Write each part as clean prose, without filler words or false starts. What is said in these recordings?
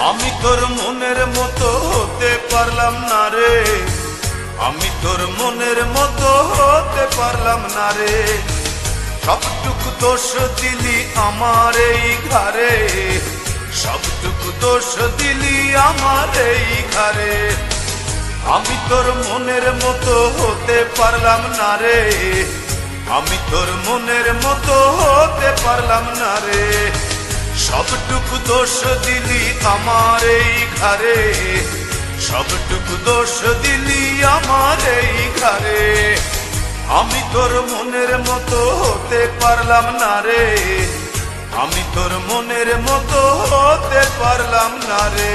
আমি তোর মনের মতো হতে পারলাম না রে, আমি তোর মনের মতো হতে পারলাম না রে। সবটুকু দোষ দিলি আমার এই ঘরে, সবটুকু দোষ দিলি আমার এই ঘরে। আমি তোর মনের মতো হতে পারলাম না রে, আমি তোর মনের মতো হতে পারলাম না রে। সবটুকু দোষ দিলি আমার এই ঘরে, সবটুকু দোষ দিলি আমার এই ঘরে। আমি তোর মনের মতো হতে পারলাম না রে, আমি তোর মনের মতো হতে পারলাম না রে।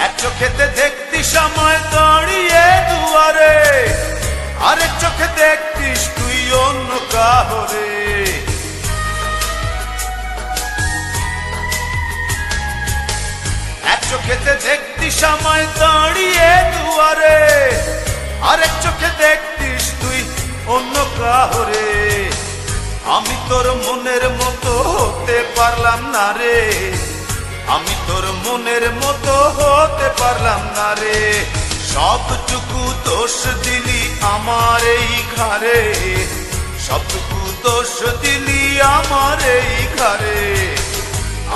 এক চোখেতে দেখতি সময় দাঁড়িয়ে দুয়ারে, আরেক চোখে দেখতিস তুই অন্য কাহরে। এক চোখেতে দেখতি সময় দাঁড়িয়ে দুয়ারে, আরেক চোখে দেখতিস তুই অন্য কাহরে। আমি তোর মনের মতো হতে পারলাম না রে, আমি তোর মনের মতো হতে পারলাম না রে। সবটুকু দোষ দিলি আমার এই ঘরে, সবটুকু দোষ দিলি আমার এই ঘরে।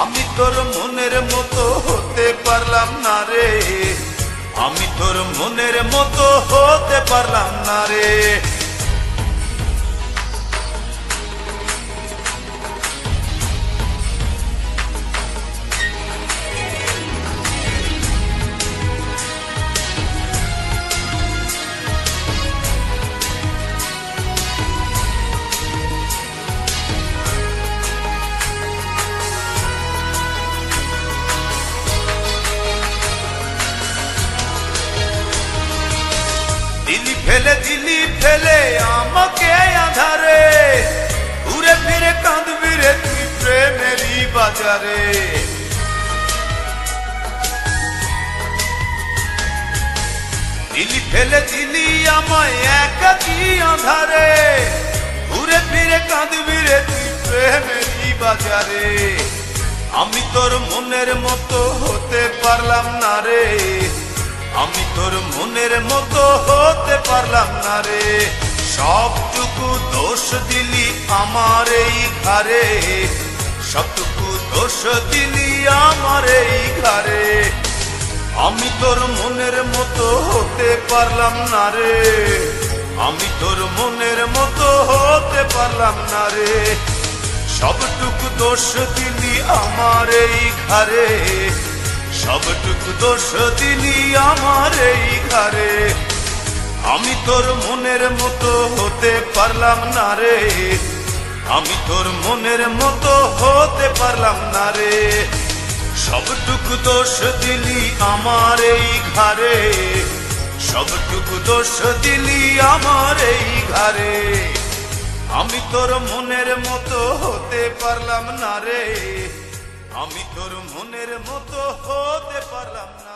আমি তোর মনের মতো হতে পারলাম না রে, আমি তোর মনের মতো হতে পারলাম না রে। দিলি ফেলে আমাকে আধারে, ঘুরে ফিরে কাঁদবি রে তুই প্রেমেরই বাজারে। দিলি ফেলে দিলি আমায় একাকী আধারে, ঘুরে ফিরে কাঁদবি রে তুই প্রেমেরই বাজারে। আমি তোর মনের মতো হতে পারলাম না রে, আমি তোর মনের মতো হতে পারলাম না রে। সবটুকু দোষ দিলি আমার এই ঘরে, সবটুকু দোষ দিলি আমার এই ঘরে। আমি তোর মনের মতো হতে পারলাম না রে, আমি তোর মনের মতো হতে পারলাম না রে। সবটুকু দোষ দিলি আমার এই ঘরে, সবটুকু দোষ দিলি আমার এই ঘরে। আমি তোর মনের মতো হতে পারলাম না রে, আমি তোর মনের মতো হতে পারলাম না রে। সবটুকু দোষ দিলি আমার এই ঘরে, সবটুকু দোষ দিলি আমার এই ঘরে। আমি তোর মনের মতো হতে পারলাম না রে, আমি তোর মনের মতো হতে পারলাম না।